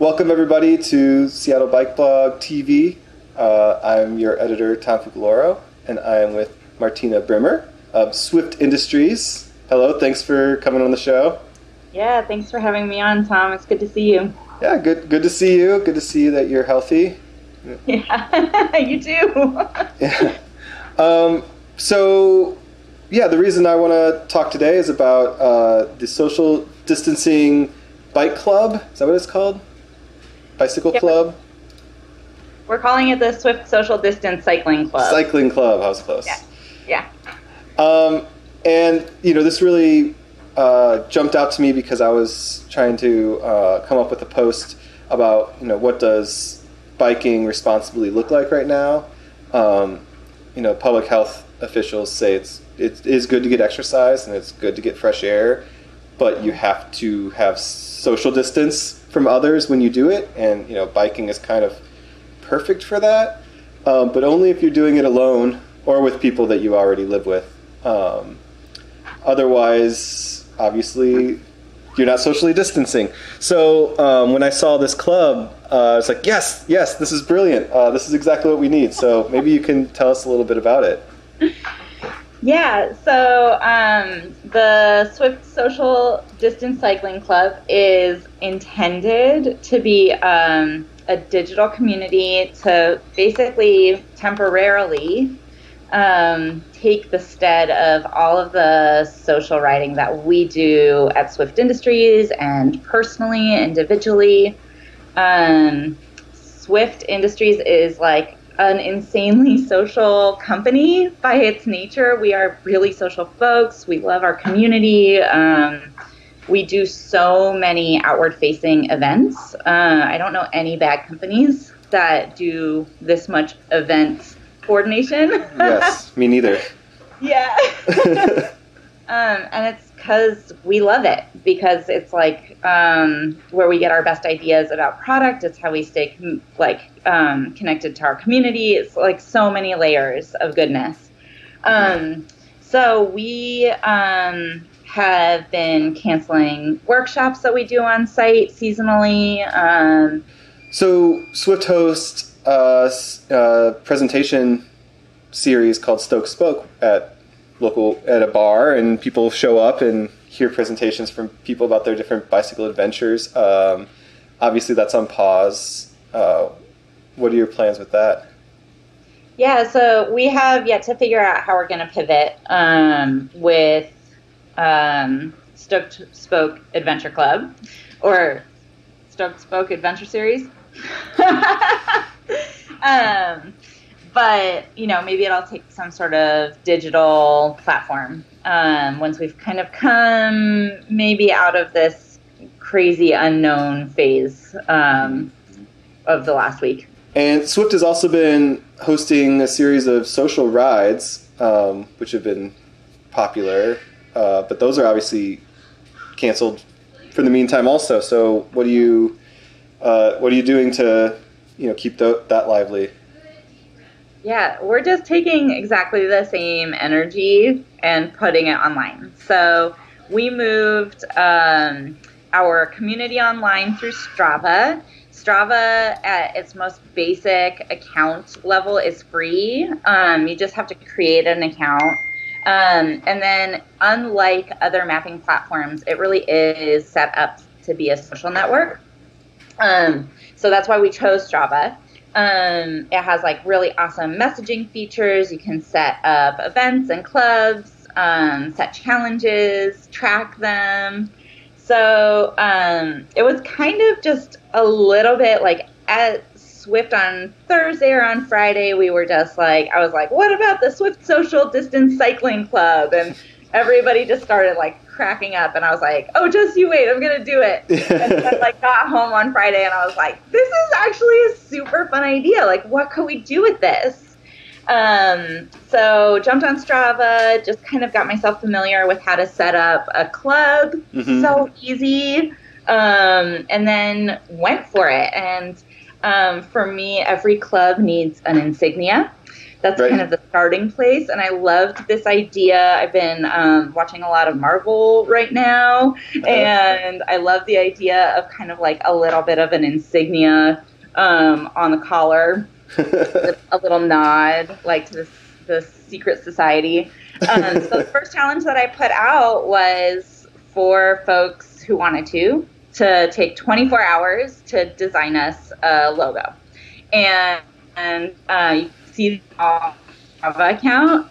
Welcome everybody to Seattle Bike Blog TV. I'm your editor, Tom Fuculoro, and I am with Martina Brimmer of Swift Industries. Hello, thanks for coming on the show. Yeah, thanks for having me on, Tom. It's good to see you. Yeah, good to see you. Good to see that you're healthy. Yeah, you too. Yeah. The reason I want to talk today is about the social distancing bike club. Is that what it's called? Bicycle club? We're calling it the Swift Social Distance Cycling Club. Cycling club. I was close. Yeah. And, this really jumped out to me because I was trying to come up with a post about, what does biking responsibly look like right now. Public health officials say it is good to get exercise and it's good to get fresh air, but you have to have social distance from others when you do it, and biking is kind of perfect for that, but only if you're doing it alone or with people that you already live with. Otherwise, obviously, you're not socially distancing. So when I saw this club, I was like, yes, this is brilliant. This is exactly what we need. So maybe you can tell us a little bit about it. Yeah, so the Swift Social Distance Cycling Club is intended to be a digital community to basically temporarily take the stead of all of the social riding that we do at Swift Industries and personally, individually. Swift Industries is like an insanely social company by its nature. We are really social folks. We love our community. We do so many outward-facing events. I don't know any bad companies that do this much event coordination. Yes, me neither. Yeah. And it's because we love it, because it's like where we get our best ideas about product. It's how we stay connected to our community. It's like so many layers of goodness. So we have been canceling workshops that we do on site seasonally. So Swift hosts a presentation series called Stoke Spoke at a bar, and people show up and hear presentations from people about their different bicycle adventures. Obviously, that's on pause. What are your plans with that? Yeah, so we have yet to figure out how we're going to pivot with Stoke Spoke Adventure Club, or Stoke Spoke Adventure Series. But, maybe it'll take some sort of digital platform once we've kind of come maybe out of this crazy unknown phase of the last week. And Swift has also been hosting a series of social rides, which have been popular, but those are obviously canceled for the meantime also. So what are you doing to keep that lively? Yeah, we're just taking exactly the same energy and putting it online. So we moved our community online through Strava. Strava, at its most basic account level, is free. You just have to create an account. And then, unlike other mapping platforms, it really is set up to be a social network. So that's why we chose Strava. It has really awesome messaging features. You can set up events and clubs, set challenges, track them. So it was kind of just a little bit at Swift on Thursday or on Friday, we were just I was like, what about the Swift Social Distance Cycling Club? And everybody just started cracking up, and I was like, oh, just you wait, I'm gonna do it. And then got home on Friday, and I was like, this is actually a super fun idea. What could we do with this? So jumped on Strava, just kind of got myself familiar with how to set up a club. So easy. And then went for it. And for me, every club needs an insignia. That's Right. kind of the starting place. And I loved this idea. I've been watching a lot of Marvel right now. And I love the idea of kind of like a little bit of an insignia on the collar, a little nod like to the secret society. So the first challenge that I put out was for folks who wanted to take 24 hours to design us a logo. And you can see the Strava account.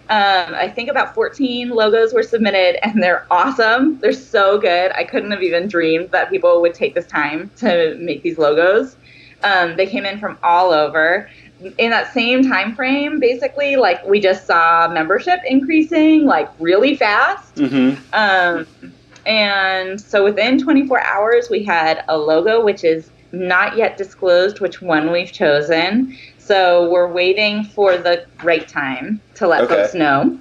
I think about 14 logos were submitted, and they're awesome. They're so good. I couldn't have even dreamed that people would take this time to make these logos. They came in from all over. In that same time frame, basically, like we just saw membership increasing like really fast. And so within 24 hours, we had a logo, which is not yet disclosed which one we've chosen. So we're waiting for the right time to let folks know.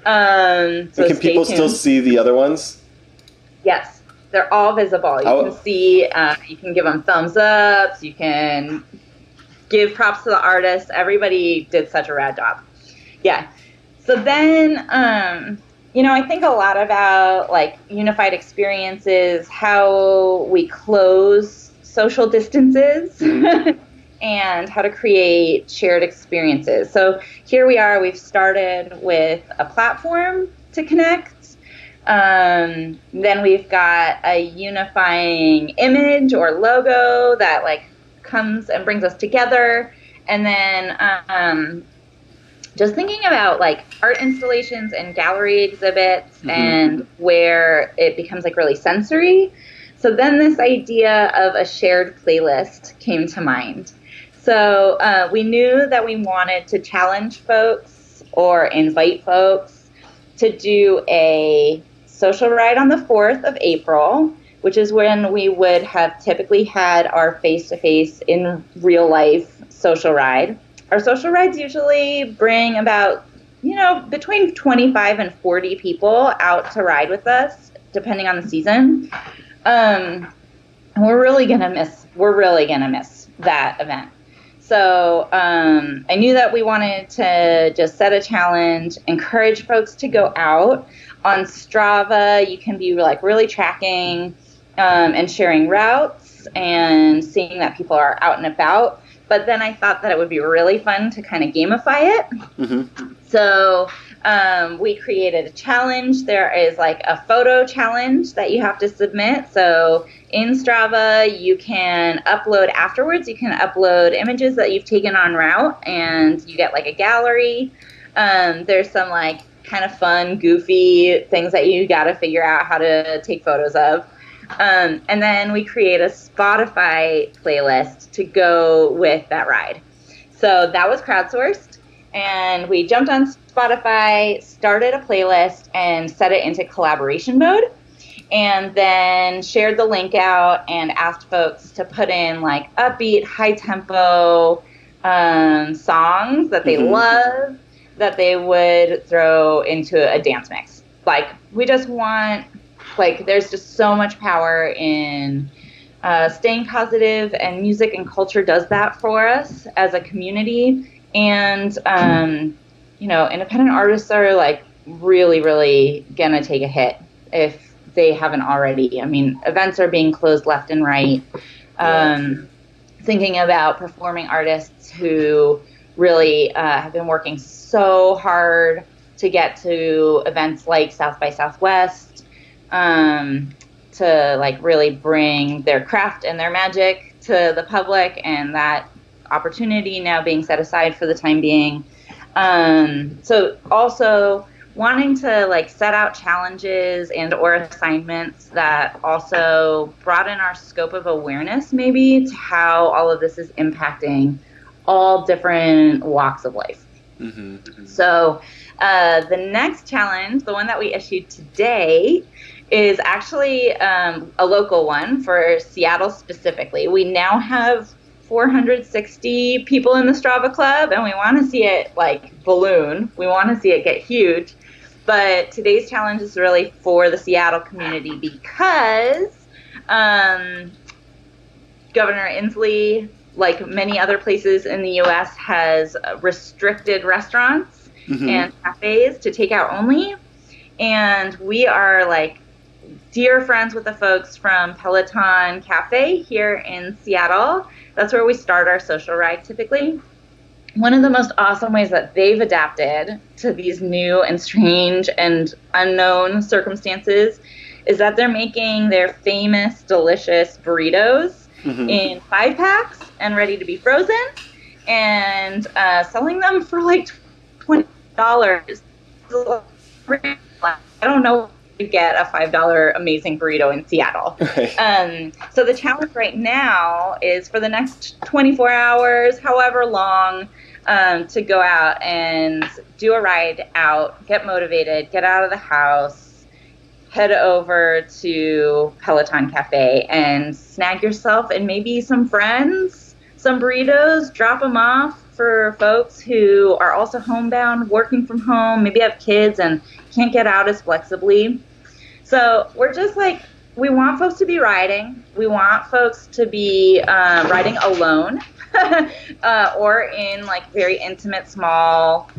So can people still see the other ones? Yes, they're all visible. You can see, you can give them thumbs ups, you can give props to the artist. Everybody did such a rad job. Yeah. So then, I think a lot about like unified experiences, how we close social distances and how to create shared experiences. So here we are, we've started with a platform to connect. Then we've got a unifying image or logo that like comes and brings us together. And then just thinking about like art installations and gallery exhibits and where it becomes like really sensory. So then this idea of a shared playlist came to mind. So we knew that we wanted to challenge folks or invite folks to do a social ride on the 4th of April, which is when we would have typically had our face-to-face in real life social ride. Our social rides usually bring about, between 25 and 40 people out to ride with us, depending on the season. We're really gonna miss that event. So I knew that we wanted to just set a challenge, encourage folks to go out. On Strava, you can be like really tracking and sharing routes and seeing that people are out and about. But then I thought that it would be really fun to kind of gamify it. So we created a challenge. There is like a photo challenge that you have to submit. So in Strava, you can upload afterwards. You can upload images that you've taken en route, and you get like a gallery. There's some like kind of fun, goofy things that you got to figure out how to take photos of. And then we create a Spotify playlist to go with that ride. So that was crowdsourced, and we jumped on Spotify, started a playlist, and set it into collaboration mode, and then shared the link out and asked folks to put in like upbeat, high-tempo songs that they love, that they would throw into a dance mix. Like, we just want... Like, there's just so much power in staying positive, and music and culture does that for us as a community. And, independent artists are, like, really, really gonna take a hit if they haven't already. I mean, events are being closed left and right. Thinking about performing artists who really have been working so hard to get to events like South by Southwest, to like really bring their craft and their magic to the public, and that opportunity now being set aside for the time being. So also wanting to like set out challenges and or assignments that also broaden our scope of awareness maybe to how all of this is impacting all different walks of life. So the next challenge, the one that we issued today, is actually a local one for Seattle specifically. We now have 460 people in the Strava Club, and we want to see it like balloon. We want to see it get huge. But today's challenge is really for the Seattle community because Governor Inslee like many other places in the U.S., has restricted restaurants and cafes to takeout only. And we are like dear friends with the folks from Peloton Cafe here in Seattle. That's where we start our social ride typically. One of the most awesome ways that they've adapted to these new and strange and unknown circumstances is that they're making their famous, delicious burritos in 5-packs and ready to be frozen, and selling them for like $20. I don't know to get a $5 amazing burrito in Seattle. Right. So the challenge right now is for the next 24 hours, however long, to go out and do a ride out, get motivated, get out of the house, head over to Peloton Cafe and snag yourself and maybe some friends, some burritos, drop them off for folks who are also homebound, working from home, maybe have kids and can't get out as flexibly. So we're just like, we want folks to be riding. We want folks to be riding alone or in like very intimate, small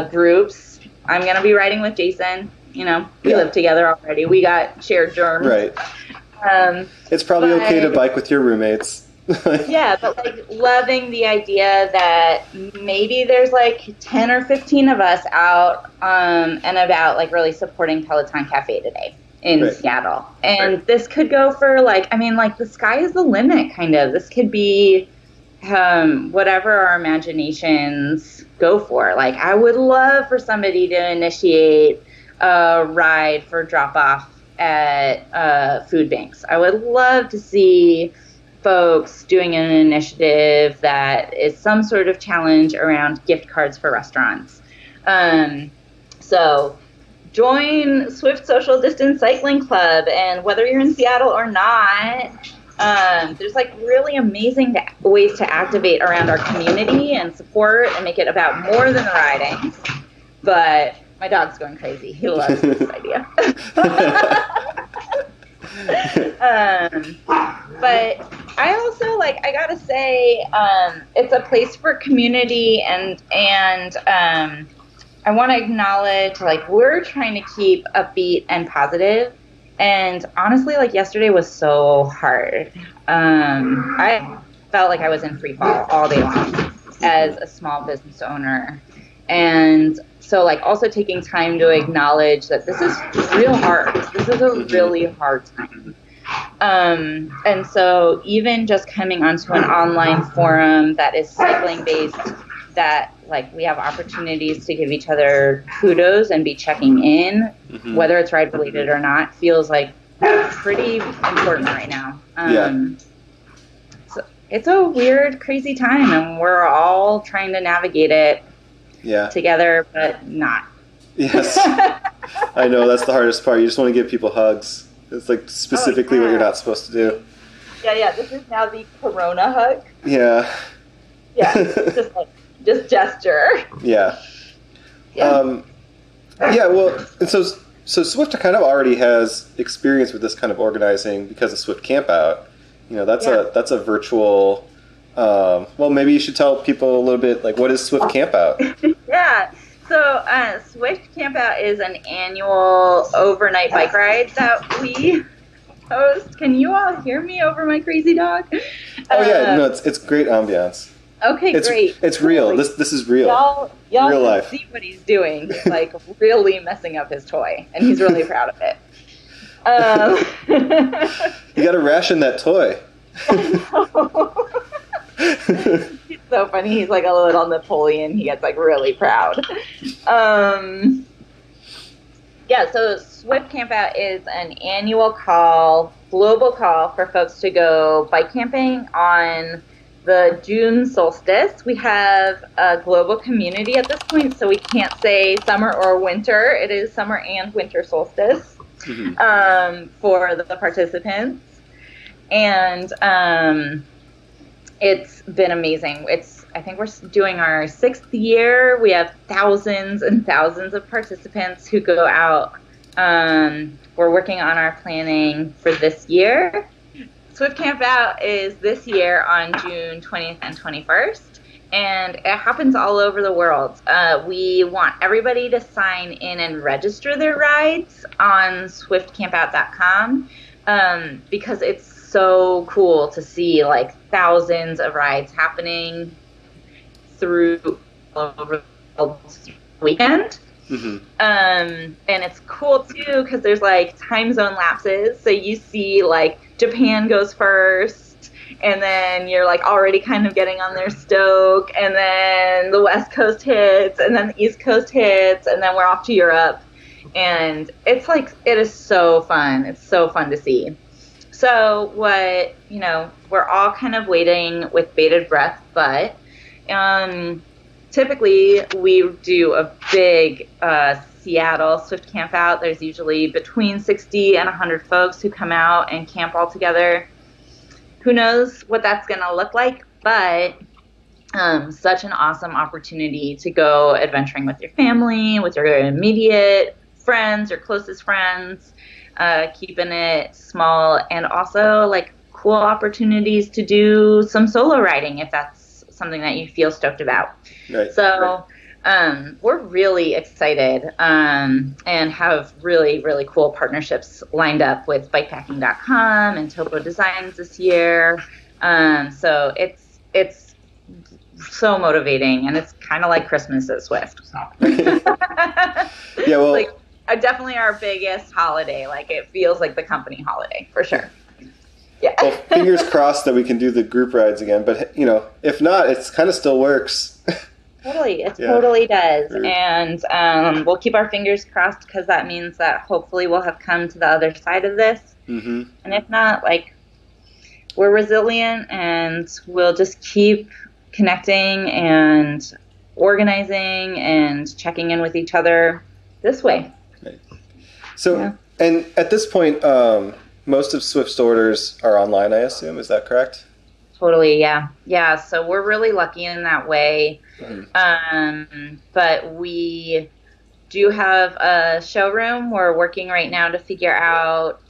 groups. I'm going to be riding with Jason. You know, we live together already. We got shared germs. Right. It's probably okay to bike with your roommates. Yeah, but like loving the idea that maybe there's like 10 or 15 of us out and about, like really supporting Peloton Cafe today in Seattle. And this could go for like, I mean, like the sky is the limit kind of. This could be whatever our imaginations go for. Like I would love for somebody to initiate a ride for drop off at food banks. I would love to see folks doing an initiative that is some sort of challenge around gift cards for restaurants. So join Swift Social Distance Cycling Club, and whether you're in Seattle or not, there's like really amazing ways to activate around our community and support and make it about more than the riding. But my dog's going crazy. He loves this idea. But I also I gotta say, it's a place for community, and I want to acknowledge we're trying to keep upbeat and positive. And honestly, yesterday was so hard. I felt like I was in free fall all day long as a small business owner. And so also taking time to acknowledge that this is real hard. This is a really hard time. And so even just coming onto an online forum that is cycling based, that we have opportunities to give each other kudos and be checking in, whether it's ride related or not, feels pretty important right now. So it's a weird, crazy time, and we're all trying to navigate it together, but not. Yes. I know, that's the hardest part. You just want to give people hugs. It's specifically what you're not supposed to do. Yeah, this is now the Corona hug. Yeah. Yeah, just gesture. Yeah. Well, and so Swift kind of already has experience with this kind of organizing because of Swift Campout. That's a virtual. Well, maybe you should tell people a little bit what is Swift Campout? Yeah. So Swift Campout is an annual overnight bike ride that we host. Can you all hear me over my crazy dog? Oh yeah, no, it's great ambiance. Okay, great. It's real. This is real. Y'all real life. See what he's doing. He's really messing up his toy, and he's really proud of it. You got to ration that toy. He's so funny. He's like a little Napoleon. He gets really proud. So Swift Campout is an annual global call for folks to go bike camping on the June solstice. We have a global community at this point, so we can't say summer or winter. It is summer and winter solstice for the participants. And it's been amazing. I think we're doing our 6th year. We have thousands and thousands of participants who go out. We're working on our planning for this year. Swift Campout is this year on June 20th and 21st, and it happens all over the world. We want everybody to sign in and register their rides on swiftcampout.com because it's so cool to see like thousands of rides happening through all over the world this weekend. Mm-hmm. And it's cool too because there's like time zone lapses, so you see like Japan goes first, and then you're like already kind of getting on their stoke, and then the West Coast hits, and then the East Coast hits, and then we're off to Europe, and it's like it is so fun. It's so fun to see. So what, you know, we're all kind of waiting with bated breath, but typically we do a big Seattle Swift Camp Out. There's usually between 60 and 100 folks who come out and camp all together. Who knows what that's going to look like, but such an awesome opportunity to go adventuring with your family, with your immediate friends, your closest friends, keeping it small, and also like cool opportunities to do some solo riding if that's something that you feel stoked about. Right. So we're really excited and have really, really cool partnerships lined up with bikepacking.com and Topo Designs this year. So it's so motivating, and it's kind of like Christmas at Swift. So. Yeah, well, like definitely our biggest holiday. Like it feels like the company holiday for sure. Yeah. Well, fingers crossed that we can do the group rides again. But, you know, if not, it's kind of still works. Totally. It totally does. And we'll keep our fingers crossed because that means that hopefully we'll have come to the other side of this. Mm-hmm. And if not, like, we're resilient and we'll just keep connecting and organizing and checking in with each other this way. Right. So, and at this point, most of Swift's orders are online, I assume. Is that correct? Totally, yeah. Yeah, so we're really lucky in that way. Mm-hmm. But we do have a showroom. We're working right now to figure out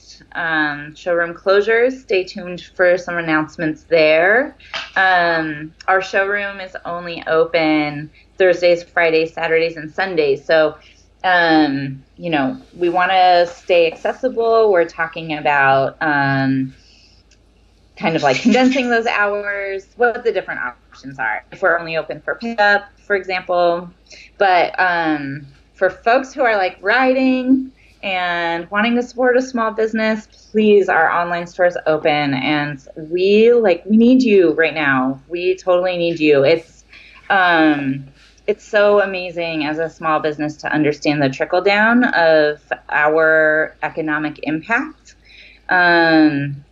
showroom closures. Stay tuned for some announcements there. Our showroom is only open Thursdays, Fridays, Saturdays, and Sundays. So you know, we want to stay accessible. We're talking about kind of like condensing those hours, what the different options are. If we're only open for pickup, for example. But for folks who are like riding and wanting to support a small business, please, our online store is open, and we need you right now. We totally need you. It's so amazing as a small business to understand the trickle down of our economic impact.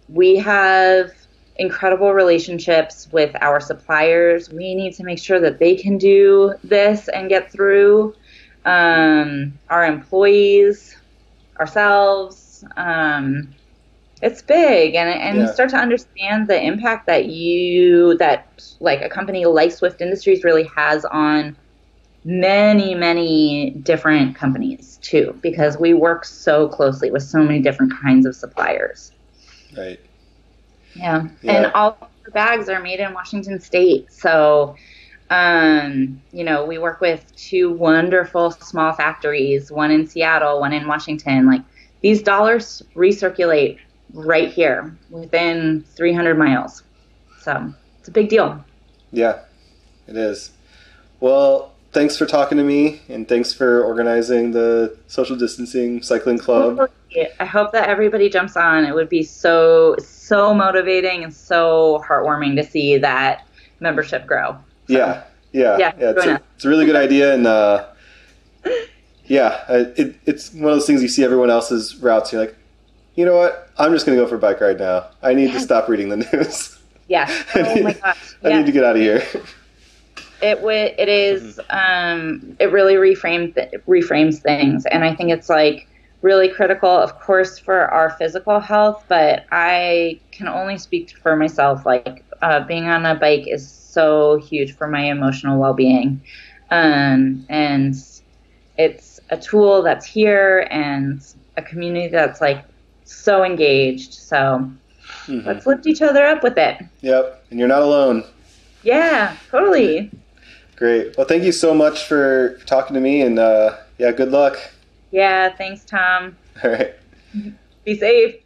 We have incredible relationships with our suppliers. We need to make sure that they can do this and get through. Our employees, ourselves. It's big, and you start to understand the impact that like a company like Swift Industries really has on many, many different companies too, because we work so closely with so many different kinds of suppliers. Right. Yeah. And all the bags are made in Washington State. So, you know, we work with two wonderful small factories, one in Seattle, one in Washington. Like, these dollars recirculate right here within 300 miles. So it's a big deal. Yeah, it is. Well, thanks for talking to me, and thanks for organizing the social distancing cycling club. I hope that everybody jumps on. It would be so motivating and so heartwarming to see that membership grow. So, it's a really good idea, and it's one of those things you see everyone else's routes. You're like, you know what? I'm just going to go for a bike ride now. I need to stop reading the news. Yeah. Oh my gosh. I need to get out of here. It is. It really reframes things, and I think it's like really critical, of course, for our physical health. But I can only speak for myself. Like being on a bike is so huge for my emotional well-being, and it's a tool that's here and a community that's like so engaged. So let's lift each other up with it. Yep. And you're not alone. Yeah, totally. Great. Well, thank you so much for talking to me, and good luck. Yeah, thanks, Tom. All right. Be safe.